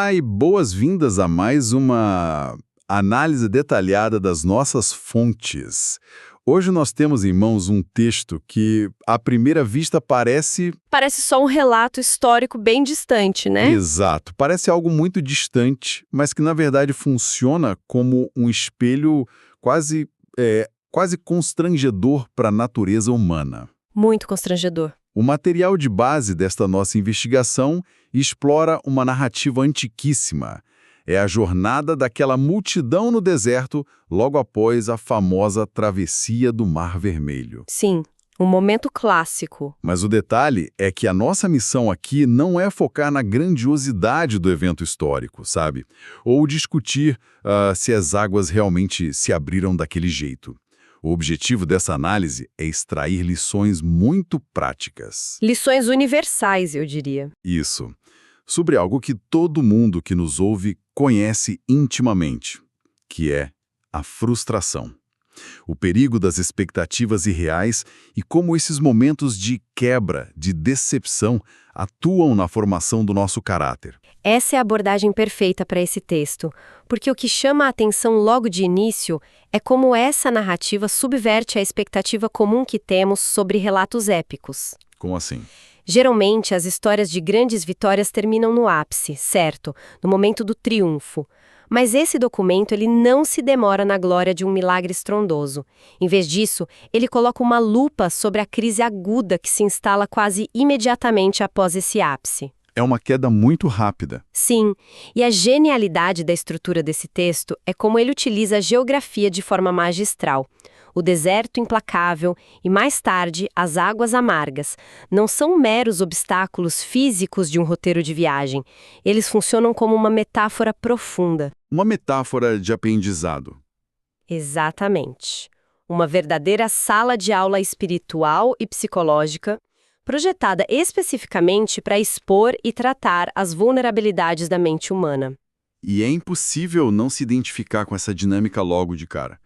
Olá e boas-vindas a mais uma análise detalhada das nossas fontes. Hoje nós temos em mãos um texto que, à primeira vista, parece... Parece só um relato histórico bem distante, né? Exato, parece algo muito distante, mas que na verdade funciona como um espelho quase constrangedor para a natureza humana. Muito constrangedor. O material de base desta nossa investigação explora uma narrativa antiquíssima. É a jornada daquela multidão no deserto logo após a famosa travessia do Mar Vermelho. Sim, um momento clássico. Mas o detalhe é que a nossa missão aqui não é focar na grandiosidade do evento histórico, sabe? Ou discutir se as águas realmente se abriram daquele jeito. O objetivo dessa análise é extrair lições muito práticas. Lições universais, eu diria. Isso. Sobre algo que todo mundo que nos ouve conhece intimamente, que é a frustração. O perigo das expectativas irreais e como esses momentos de quebra, de decepção, atuam na formação do nosso caráter. Essa é a abordagem perfeita para esse texto, porque o que chama a atenção logo de início é como essa narrativa subverte a expectativa comum que temos sobre relatos épicos. Como assim? Geralmente, as histórias de grandes vitórias terminam no ápice, certo? No momento do triunfo. Mas esse documento ele não se demora na glória de um milagre estrondoso. Em vez disso, ele coloca uma lupa sobre a crise aguda que se instala quase imediatamente após esse ápice. É uma queda muito rápida. Sim, e a genialidade da estrutura desse texto é como ele utiliza a geografia de forma magistral. O deserto implacável e, mais tarde, as águas amargas não são meros obstáculos físicos de um roteiro de viagem. Eles funcionam como uma metáfora profunda. Uma metáfora de aprendizado. Exatamente. Uma verdadeira sala de aula espiritual e psicológica, projetada especificamente para expor e tratar as vulnerabilidades da mente humana. E é impossível não se identificar com essa dinâmica logo de cara.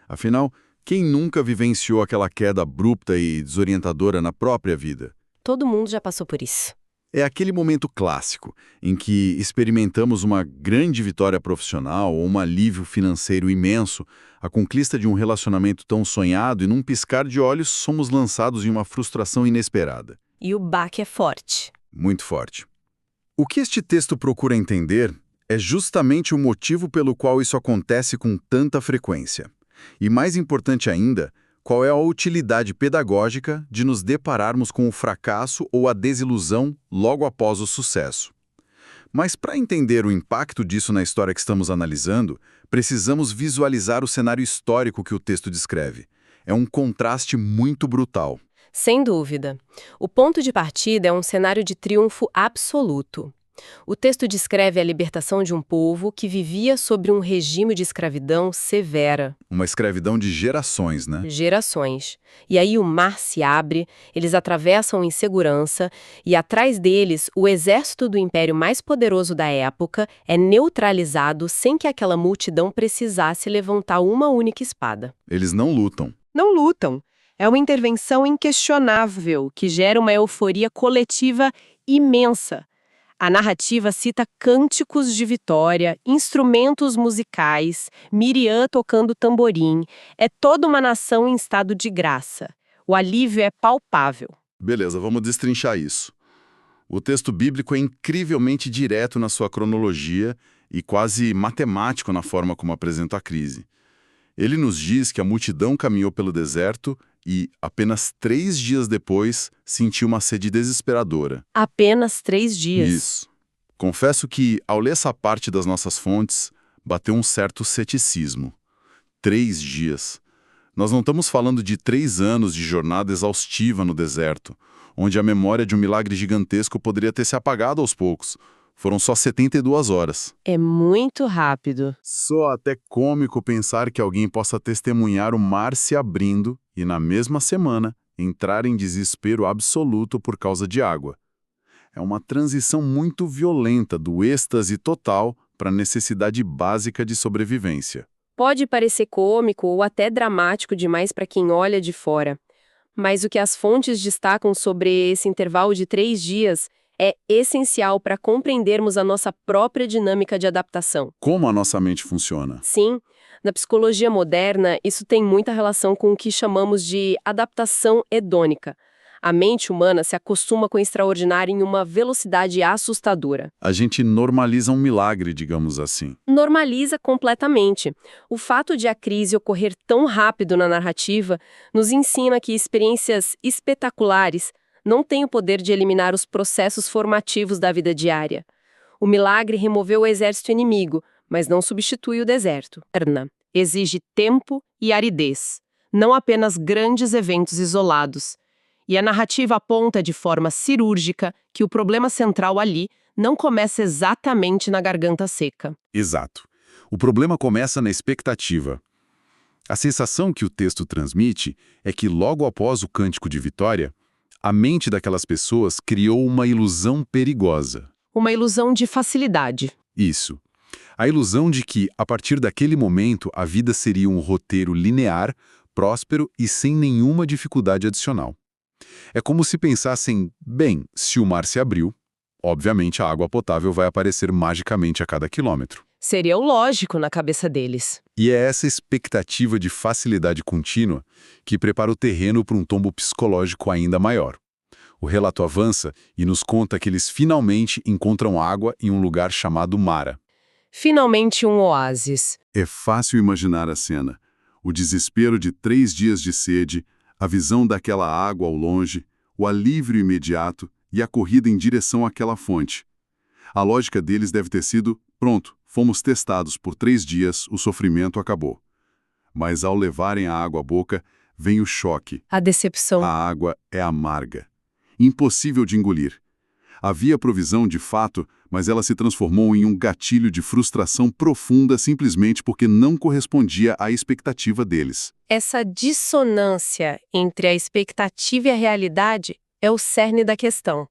Afinal, quem nunca vivenciou aquela queda abrupta e desorientadora na própria vida? Todo mundo já passou por isso. É aquele momento clássico em que experimentamos uma grande vitória profissional ou um alívio financeiro imenso, a conquista de um relacionamento tão sonhado e num piscar de olhos somos lançados em uma frustração inesperada. E o baque é forte. Muito forte. O que este texto procura entender é justamente o motivo pelo qual isso acontece com tanta frequência. E mais importante ainda, qual é a utilidade pedagógica de nos depararmos com o fracasso ou a desilusão logo após o sucesso. Mas para entender o impacto disso na história que estamos analisando, precisamos visualizar o cenário histórico que o texto descreve. É um contraste muito brutal. Sem dúvida. O ponto de partida é um cenário de triunfo absoluto. O texto descreve a libertação de um povo que vivia sob um regime de escravidão severa. Uma escravidão de gerações, né? Gerações. E aí o mar se abre, eles atravessam em segurança e atrás deles o exército do império mais poderoso da época é neutralizado sem que aquela multidão precisasse levantar uma única espada. Eles não lutam. Não lutam. É uma intervenção inquestionável que gera uma euforia coletiva imensa. A narrativa cita cânticos de vitória, instrumentos musicais, Miriam tocando tamborim. É toda uma nação em estado de graça. O alívio é palpável. Beleza, vamos destrinchar isso. O texto bíblico é incrivelmente direto na sua cronologia e quase matemático na forma como apresenta a crise. Ele nos diz que a multidão caminhou pelo deserto e, apenas 3 dias depois, sentiu uma sede desesperadora. Apenas 3 dias. Isso. Confesso que, ao ler essa parte das nossas fontes, bateu um certo ceticismo. 3 dias. Nós não estamos falando de 3 anos de jornada exaustiva no deserto, onde a memória de um milagre gigantesco poderia ter se apagado aos poucos. Foram só 72 horas. É muito rápido. Só até cômico pensar que alguém possa testemunhar o mar se abrindo e, na mesma semana, entrar em desespero absoluto por causa de água. É uma transição muito violenta do êxtase total para a necessidade básica de sobrevivência. Pode parecer cômico ou até dramático demais para quem olha de fora. Mas o que as fontes destacam sobre esse intervalo de 3 dias É essencial para compreendermos a nossa própria dinâmica de adaptação. Como a nossa mente funciona? Sim, na psicologia moderna, isso tem muita relação com o que chamamos de adaptação hedônica. A mente humana se acostuma com o extraordinário em uma velocidade assustadora. A gente normaliza um milagre, digamos assim. Normaliza completamente. O fato de a crise ocorrer tão rápido na narrativa nos ensina que experiências espetaculares não têm o poder de eliminar os processos formativos da vida diária. O milagre removeu o exército inimigo, mas não substitui o deserto. Exige tempo e aridez, não apenas grandes eventos isolados. E a narrativa aponta de forma cirúrgica que o problema central ali não começa exatamente na garganta seca. Exato. O problema começa na expectativa. A sensação que o texto transmite é que logo após o cântico de vitória, a mente daquelas pessoas criou uma ilusão perigosa. Uma ilusão de facilidade. Isso. A ilusão de que, a partir daquele momento, a vida seria um roteiro linear, próspero e sem nenhuma dificuldade adicional. É como se pensassem, bem, se o mar se abriu, obviamente a água potável vai aparecer magicamente a cada quilômetro. Seria o lógico na cabeça deles. E é essa expectativa de facilidade contínua que prepara o terreno para um tombo psicológico ainda maior. O relato avança e nos conta que eles finalmente encontram água em um lugar chamado Mara. Finalmente um oásis. É fácil imaginar a cena. O desespero de 3 dias de sede, a visão daquela água ao longe, o alívio imediato e a corrida em direção àquela fonte. A lógica deles deve ter sido, pronto, fomos testados por 3 dias, o sofrimento acabou. Mas ao levarem a água à boca, vem o choque. A decepção. A água é amarga. Impossível de engolir. Havia provisão de fato, mas ela se transformou em um gatilho de frustração profunda simplesmente porque não correspondia à expectativa deles. Essa dissonância entre a expectativa e a realidade é o cerne da questão.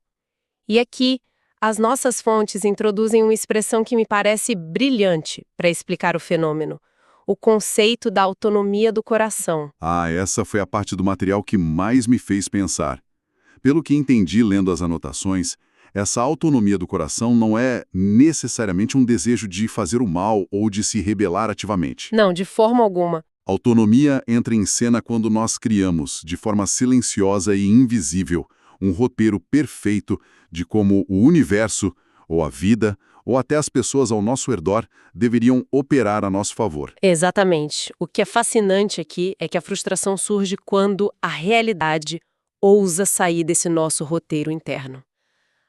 E aqui, as nossas fontes introduzem uma expressão que me parece brilhante para explicar o fenômeno: o conceito da autonomia do coração. Essa foi a parte do material que mais me fez pensar. Pelo que entendi lendo as anotações, essa autonomia do coração não é necessariamente um desejo de fazer o mal ou de se rebelar ativamente. Não, de forma alguma. Autonomia entra em cena quando nós criamos, de forma silenciosa e invisível, um roteiro perfeito de como o universo, ou a vida, ou até as pessoas ao nosso redor deveriam operar a nosso favor. Exatamente. O que é fascinante aqui é que a frustração surge quando a realidade ousa sair desse nosso roteiro interno.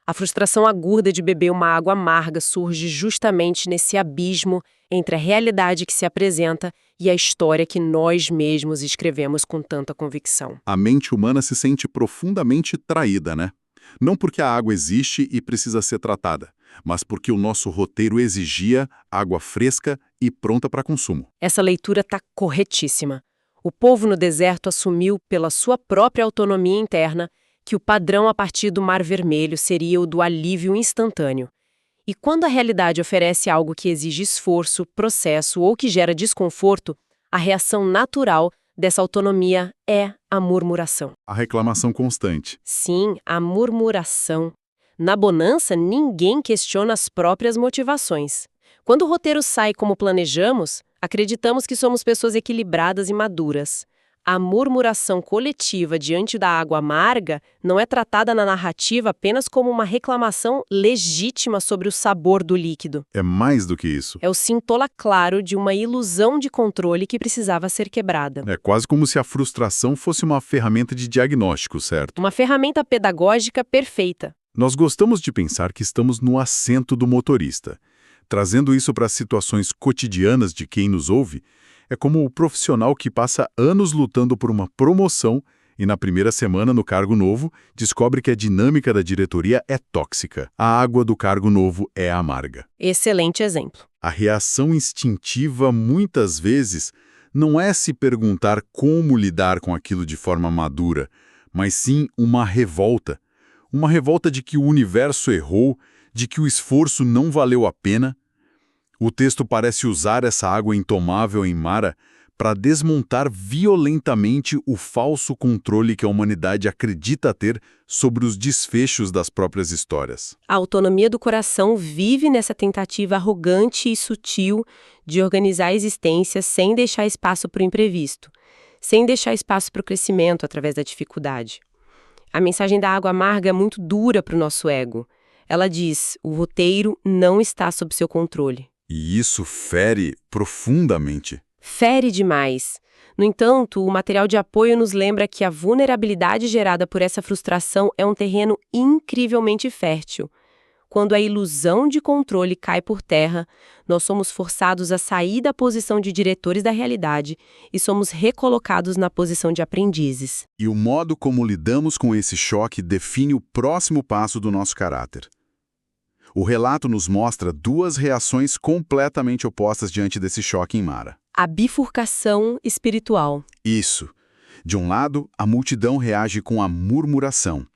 A frustração aguda de beber uma água amarga surge justamente nesse abismo entre a realidade que se apresenta e a história que nós mesmos escrevemos com tanta convicção. A mente humana se sente profundamente traída, né? Não porque a água existe e precisa ser tratada, mas porque o nosso roteiro exigia água fresca e pronta para consumo. Essa leitura está corretíssima. O povo no deserto assumiu, pela sua própria autonomia interna, que o padrão a partir do Mar Vermelho seria o do alívio instantâneo. E quando a realidade oferece algo que exige esforço, processo ou que gera desconforto, a reação natural dessa autonomia é a murmuração. A reclamação constante. Sim, a murmuração. Na bonança, ninguém questiona as próprias motivações. Quando o roteiro sai como planejamos, acreditamos que somos pessoas equilibradas e maduras. A murmuração coletiva diante da água amarga não é tratada na narrativa apenas como uma reclamação legítima sobre o sabor do líquido. É mais do que isso. É o sintoma claro de uma ilusão de controle que precisava ser quebrada. É quase como se a frustração fosse uma ferramenta de diagnóstico, certo? Uma ferramenta pedagógica perfeita. Nós gostamos de pensar que estamos no assento do motorista. Trazendo isso para as situações cotidianas de quem nos ouve, é como o profissional que passa anos lutando por uma promoção e na primeira semana no cargo novo descobre que a dinâmica da diretoria é tóxica. A água do cargo novo é amarga. Excelente exemplo. A reação instintiva, muitas vezes, não é se perguntar como lidar com aquilo de forma madura, mas sim uma revolta. Uma revolta de que o universo errou, de que o esforço não valeu a pena. O texto parece usar essa água intomável em Mara para desmontar violentamente o falso controle que a humanidade acredita ter sobre os desfechos das próprias histórias. A autonomia do coração vive nessa tentativa arrogante e sutil de organizar a existência sem deixar espaço para o imprevisto, sem deixar espaço para o crescimento através da dificuldade. A mensagem da água amarga é muito dura para o nosso ego. Ela diz: o roteiro não está sob seu controle. E isso fere profundamente. Fere demais. No entanto, o material de apoio nos lembra que a vulnerabilidade gerada por essa frustração é um terreno incrivelmente fértil. Quando a ilusão de controle cai por terra, nós somos forçados a sair da posição de diretores da realidade e somos recolocados na posição de aprendizes. E o modo como lidamos com esse choque define o próximo passo do nosso caráter. O relato nos mostra duas reações completamente opostas diante desse choque em Mara. A bifurcação espiritual. Isso. De um lado, a multidão reage com a murmuração.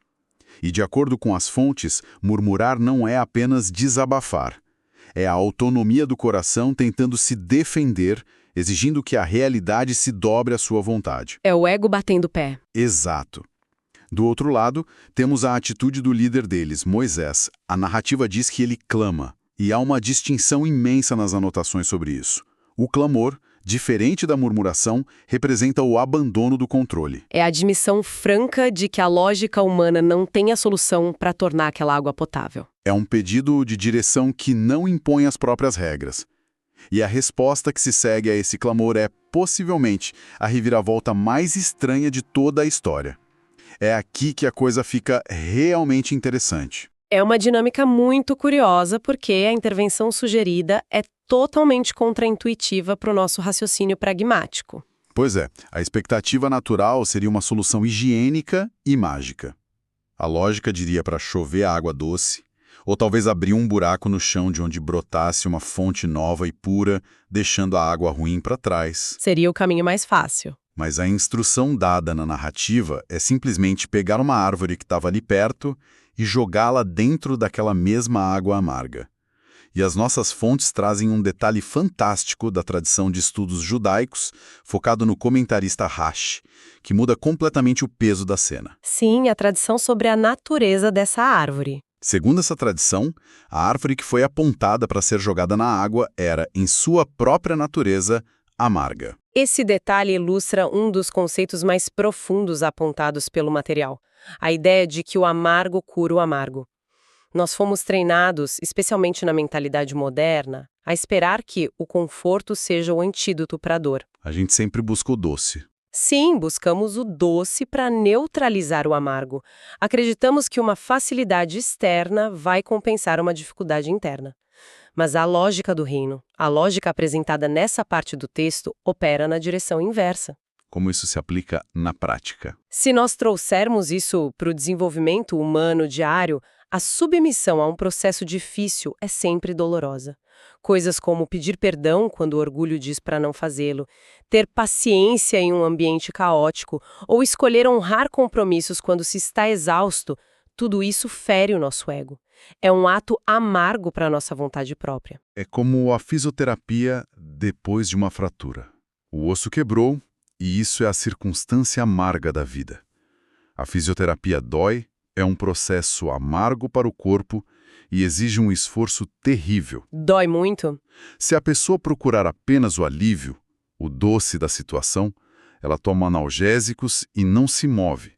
E, de acordo com as fontes, murmurar não é apenas desabafar. É a autonomia do coração tentando se defender, exigindo que a realidade se dobre à sua vontade. É o ego batendo pé. Exato. Do outro lado, temos a atitude do líder deles, Moisés. A narrativa diz que ele clama, e há uma distinção imensa nas anotações sobre isso. O clamor, diferente da murmuração, representa o abandono do controle. É a admissão franca de que a lógica humana não tem a solução para tornar aquela água potável. É um pedido de direção que não impõe as próprias regras. E a resposta que se segue a esse clamor é, possivelmente, a reviravolta mais estranha de toda a história. É aqui que a coisa fica realmente interessante. É uma dinâmica muito curiosa porque a intervenção sugerida é totalmente contraintuitiva para o nosso raciocínio pragmático. Pois é, a expectativa natural seria uma solução higiênica e mágica. A lógica diria para chover água doce, ou talvez abrir um buraco no chão de onde brotasse uma fonte nova e pura, deixando a água ruim para trás. Seria o caminho mais fácil. Mas a instrução dada na narrativa é simplesmente pegar uma árvore que estava ali perto e jogá-la dentro daquela mesma água amarga. E as nossas fontes trazem um detalhe fantástico da tradição de estudos judaicos, focado no comentarista Rashi, que muda completamente o peso da cena. Sim, a tradição sobre a natureza dessa árvore. Segundo essa tradição, a árvore que foi apontada para ser jogada na água era, em sua própria natureza, amarga. Esse detalhe ilustra um dos conceitos mais profundos apontados pelo material, a ideia de que o amargo cura o amargo. Nós fomos treinados, especialmente na mentalidade moderna, a esperar que o conforto seja o antídoto para a dor. A gente sempre busca o doce. Sim, buscamos o doce para neutralizar o amargo. Acreditamos que uma facilidade externa vai compensar uma dificuldade interna. Mas a lógica do reino, a lógica apresentada nessa parte do texto, opera na direção inversa. Como isso se aplica na prática? Se nós trouxermos isso para o desenvolvimento humano diário, a submissão a um processo difícil é sempre dolorosa. Coisas como pedir perdão quando o orgulho diz para não fazê-lo, ter paciência em um ambiente caótico ou escolher honrar compromissos quando se está exausto, tudo isso fere o nosso ego. É um ato amargo para a nossa vontade própria. É como a fisioterapia depois de uma fratura. O osso quebrou e isso é a circunstância amarga da vida. A fisioterapia dói, é um processo amargo para o corpo e exige um esforço terrível. Dói muito? Se a pessoa procurar apenas o alívio, o doce da situação, ela toma analgésicos e não se move.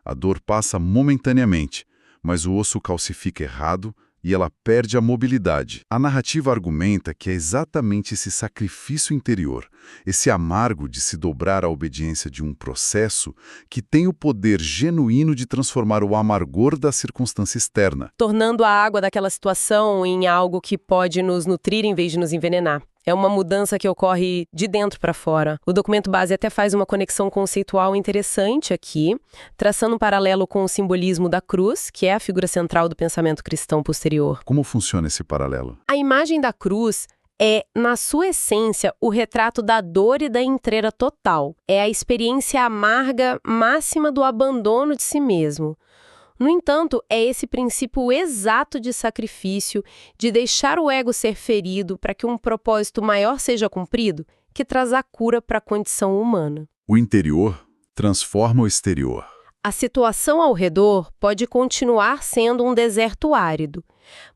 A dor passa momentaneamente, mas o osso calcifica errado e ela perde a mobilidade. A narrativa argumenta que é exatamente esse sacrifício interior, esse amargo de se dobrar à obediência de um processo que tem o poder genuíno de transformar o amargor da circunstância externa, tornando a água daquela situação em algo que pode nos nutrir em vez de nos envenenar. É uma mudança que ocorre de dentro para fora. O documento base até faz uma conexão conceitual interessante aqui, traçando um paralelo com o simbolismo da cruz, que é a figura central do pensamento cristão posterior. Como funciona esse paralelo? A imagem da cruz é, na sua essência, o retrato da dor e da entrega total. É a experiência amarga máxima do abandono de si mesmo. No entanto, é esse princípio exato de sacrifício, de deixar o ego ser ferido para que um propósito maior seja cumprido, que traz a cura para a condição humana. O interior transforma o exterior. A situação ao redor pode continuar sendo um deserto árido,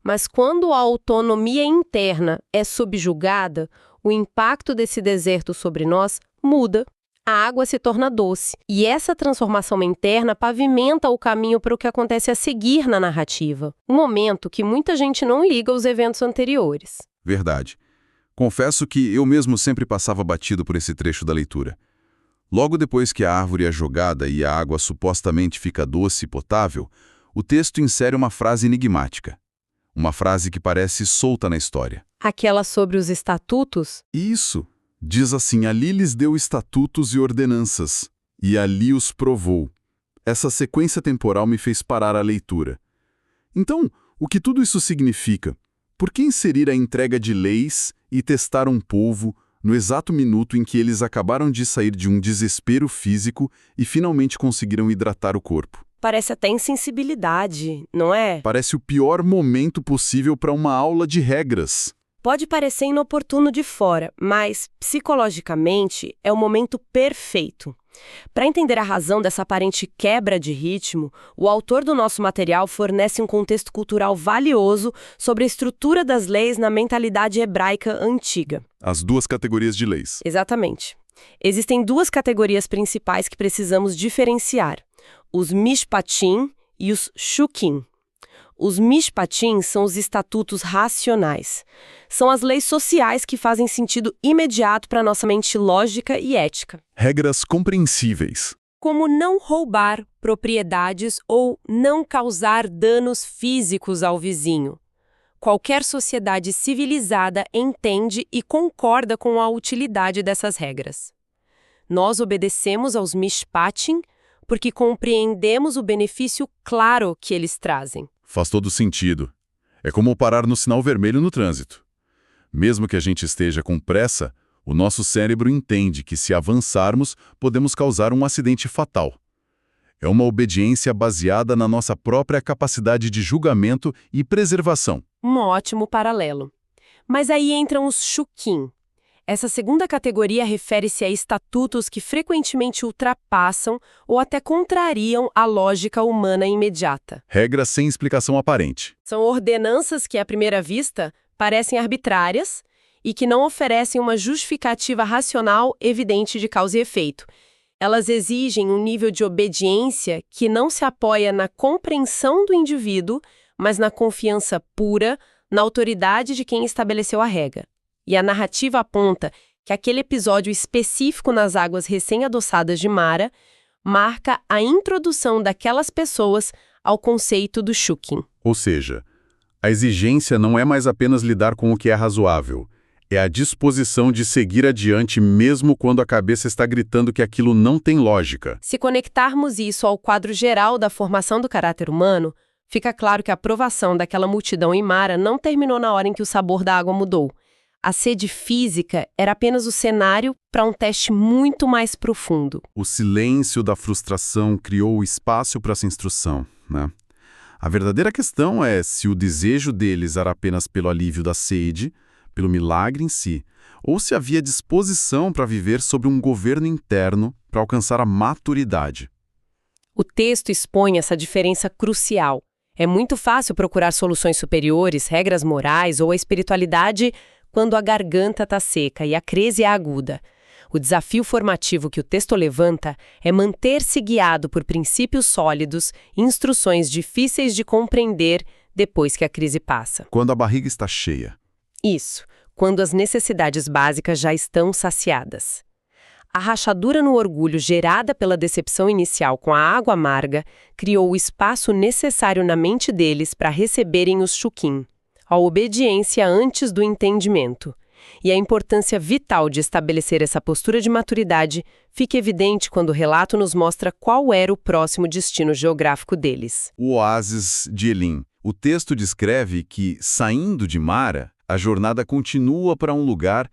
mas quando a autonomia interna é subjugada, o impacto desse deserto sobre nós muda. A água se torna doce, e essa transformação interna pavimenta o caminho para o que acontece a seguir na narrativa, um momento que muita gente não liga aos eventos anteriores. Verdade. Confesso que eu mesmo sempre passava batido por esse trecho da leitura. Logo depois que a árvore é jogada e a água supostamente fica doce e potável, o texto insere uma frase enigmática. Uma frase que parece solta na história. Aquela sobre os estatutos? Isso. Diz assim: ali lhes deu estatutos e ordenanças, e ali os provou. Essa sequência temporal me fez parar a leitura. Então, o que tudo isso significa? Por que inserir a entrega de leis e testar um povo no exato minuto em que eles acabaram de sair de um desespero físico e finalmente conseguiram hidratar o corpo? Parece até insensibilidade, não é? Parece o pior momento possível para uma aula de regras. Pode parecer inoportuno de fora, mas, psicologicamente, é o momento perfeito. Para entender a razão dessa aparente quebra de ritmo, o autor do nosso material fornece um contexto cultural valioso sobre a estrutura das leis na mentalidade hebraica antiga. As duas categorias de leis. Exatamente. Existem duas categorias principais que precisamos diferenciar: os mishpatim e os shukim. Os mishpatim são os estatutos racionais. São as leis sociais que fazem sentido imediato para nossa mente lógica e ética. Regras compreensíveis. Como não roubar propriedades ou não causar danos físicos ao vizinho. Qualquer sociedade civilizada entende e concorda com a utilidade dessas regras. Nós obedecemos aos mishpatim porque compreendemos o benefício claro que eles trazem. Faz todo sentido. É como parar no sinal vermelho no trânsito. Mesmo que a gente esteja com pressa, o nosso cérebro entende que se avançarmos, podemos causar um acidente fatal. É uma obediência baseada na nossa própria capacidade de julgamento e preservação. Um ótimo paralelo. Mas aí entram os shukim. Essa segunda categoria refere-se a estatutos que frequentemente ultrapassam ou até contrariam a lógica humana imediata. Regras sem explicação aparente. São ordenanças que, à primeira vista, parecem arbitrárias e que não oferecem uma justificativa racional evidente de causa e efeito. Elas exigem um nível de obediência que não se apoia na compreensão do indivíduo, mas na confiança pura na autoridade de quem estabeleceu a regra. E a narrativa aponta que aquele episódio específico nas águas recém-adoçadas de Mara marca a introdução daquelas pessoas ao conceito do shukim. Ou seja, a exigência não é mais apenas lidar com o que é razoável, é a disposição de seguir adiante mesmo quando a cabeça está gritando que aquilo não tem lógica. Se conectarmos isso ao quadro geral da formação do caráter humano, fica claro que a aprovação daquela multidão em Mara não terminou na hora em que o sabor da água mudou. A sede física era apenas o cenário para um teste muito mais profundo. O silêncio da frustração criou o espaço para essa instrução, né? A verdadeira questão é se o desejo deles era apenas pelo alívio da sede, pelo milagre em si, ou se havia disposição para viver sob um governo interno para alcançar a maturidade. O texto expõe essa diferença crucial. É muito fácil procurar soluções superiores, regras morais ou a espiritualidade quando a garganta está seca e a crise é aguda. O desafio formativo que o texto levanta é manter-se guiado por princípios sólidos e instruções difíceis de compreender depois que a crise passa. Quando a barriga está cheia. Isso, quando as necessidades básicas já estão saciadas. A rachadura no orgulho gerada pela decepção inicial com a água amarga criou o espaço necessário na mente deles para receberem os shukim, a obediência antes do entendimento. E a importância vital de estabelecer essa postura de maturidade fica evidente quando o relato nos mostra qual era o próximo destino geográfico deles. O oásis de Elim. O texto descreve que, saindo de Mara, a jornada continua para um lugar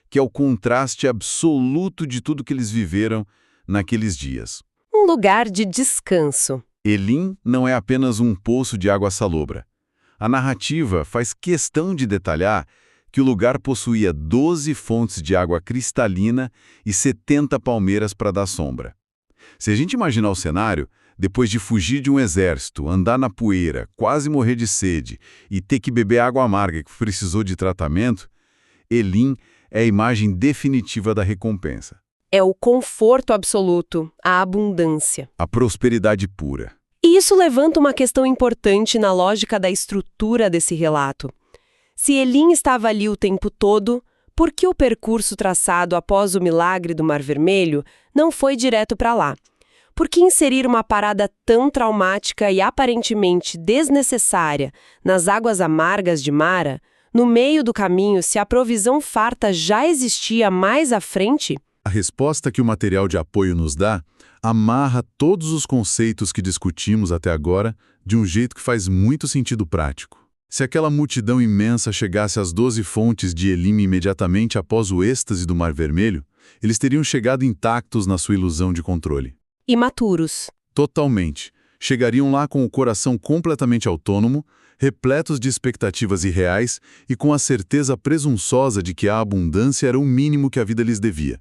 que é o contraste absoluto de tudo que eles viveram naqueles dias. Um lugar de descanso. Elim não é apenas um poço de água salobra. A narrativa faz questão de detalhar que o lugar possuía 12 fontes de água cristalina e 70 palmeiras para dar sombra. Se a gente imaginar o cenário, depois de fugir de um exército, andar na poeira, quase morrer de sede e ter que beber água amarga que precisou de tratamento, Elim é a imagem definitiva da recompensa. É o conforto absoluto, a abundância. A prosperidade pura. E isso levanta uma questão importante na lógica da estrutura desse relato. Se Elim estava ali o tempo todo, por que o percurso traçado após o milagre do Mar Vermelho não foi direto para lá? Por que inserir uma parada tão traumática e aparentemente desnecessária nas águas amargas de Mara, no meio do caminho, se a provisão farta já existia mais à frente? A resposta que o material de apoio nos dá amarra todos os conceitos que discutimos até agora de um jeito que faz muito sentido prático. Se aquela multidão imensa chegasse às 12 fontes de Elim imediatamente após o êxtase do Mar Vermelho, eles teriam chegado intactos na sua ilusão de controle. Imaturos. Totalmente. Chegariam lá com o coração completamente autônomo, repletos de expectativas irreais e com a certeza presunçosa de que a abundância era o mínimo que a vida lhes devia.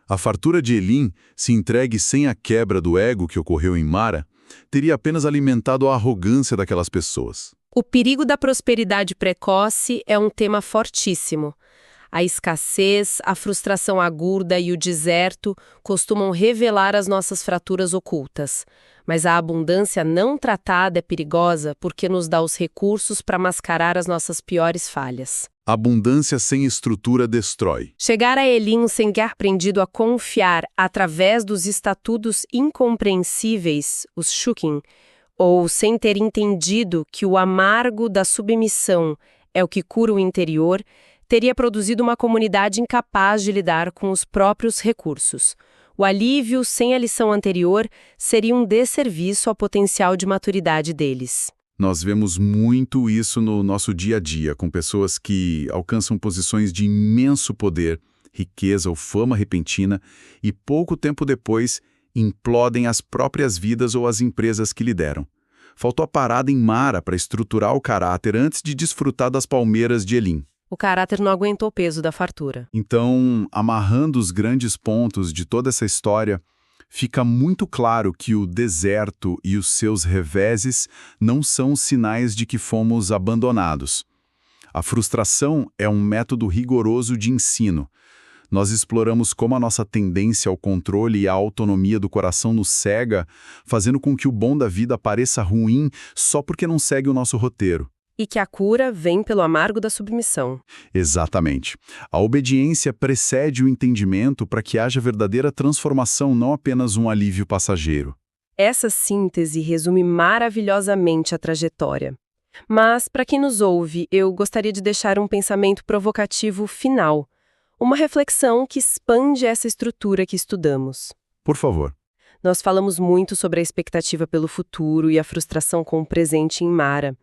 A fartura de Elim, se entregue sem a quebra do ego que ocorreu em Mara, teria apenas alimentado a arrogância daquelas pessoas. O perigo da prosperidade precoce é um tema fortíssimo. A escassez, a frustração aguda e o deserto costumam revelar as nossas fraturas ocultas. Mas a abundância não tratada é perigosa porque nos dá os recursos para mascarar as nossas piores falhas. A abundância sem estrutura destrói. Chegar a Elim sem ter aprendido a confiar através dos estatutos incompreensíveis, os shukin, ou sem ter entendido que o amargo da submissão é o que cura o interior, teria produzido uma comunidade incapaz de lidar com os próprios recursos. O alívio sem a lição anterior seria um desserviço ao potencial de maturidade deles. Nós vemos muito isso no nosso dia a dia, com pessoas que alcançam posições de imenso poder, riqueza ou fama repentina e pouco tempo depois implodem as próprias vidas ou as empresas que lideram. Faltou a parada em Mara para estruturar o caráter antes de desfrutar das palmeiras de Elim. O caráter não aguentou o peso da fartura. Então, amarrando os grandes pontos de toda essa história, fica muito claro que o deserto e os seus reveses não são sinais de que fomos abandonados. A frustração é um método rigoroso de ensino. Nós exploramos como a nossa tendência ao controle e à autonomia do coração nos cega, fazendo com que o bom da vida pareça ruim só porque não segue o nosso roteiro. E que a cura vem pelo amargo da submissão. Exatamente. A obediência precede o entendimento para que haja verdadeira transformação, não apenas um alívio passageiro. Essa síntese resume maravilhosamente a trajetória. Mas, para quem nos ouve, eu gostaria de deixar um pensamento provocativo final. Uma reflexão que expande essa estrutura que estudamos. Por favor. Nós falamos muito sobre a expectativa pelo futuro e a frustração com o presente em Mara.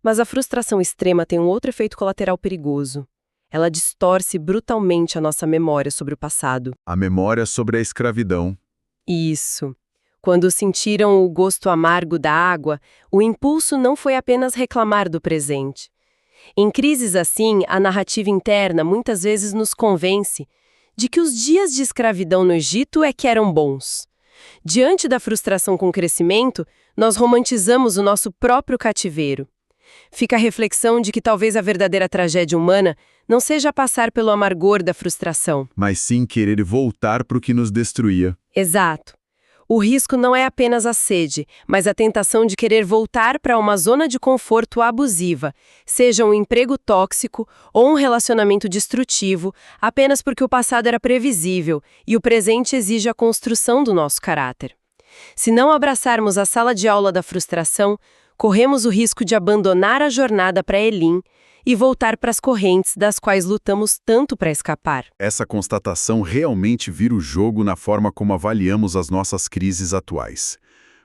Mas a frustração extrema tem um outro efeito colateral perigoso. Ela distorce brutalmente a nossa memória sobre o passado. A memória sobre a escravidão. Isso. Quando sentiram o gosto amargo da água, o impulso não foi apenas reclamar do presente. Em crises assim, a narrativa interna muitas vezes nos convence de que os dias de escravidão no Egito é que eram bons. Diante da frustração com o crescimento, nós romantizamos o nosso próprio cativeiro. Fica a reflexão de que talvez a verdadeira tragédia humana não seja passar pelo amargor da frustração, mas sim querer voltar para o que nos destruía. Exato. O risco não é apenas a sede, mas a tentação de querer voltar para uma zona de conforto abusiva, seja um emprego tóxico ou um relacionamento destrutivo, apenas porque o passado era previsível e o presente exige a construção do nosso caráter. Se não abraçarmos a sala de aula da frustração, corremos o risco de abandonar a jornada para Elim e voltar para as correntes das quais lutamos tanto para escapar. Essa constatação realmente vira o jogo na forma como avaliamos as nossas crises atuais.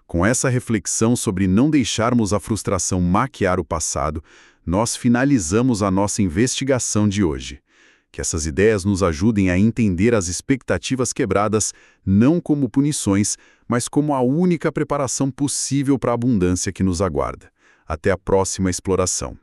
Com essa reflexão sobre não deixarmos a frustração maquiar o passado, nós finalizamos a nossa investigação de hoje. Que essas ideias nos ajudem a entender as expectativas quebradas não como punições, mas como a única preparação possível para a abundância que nos aguarda. Até a próxima exploração.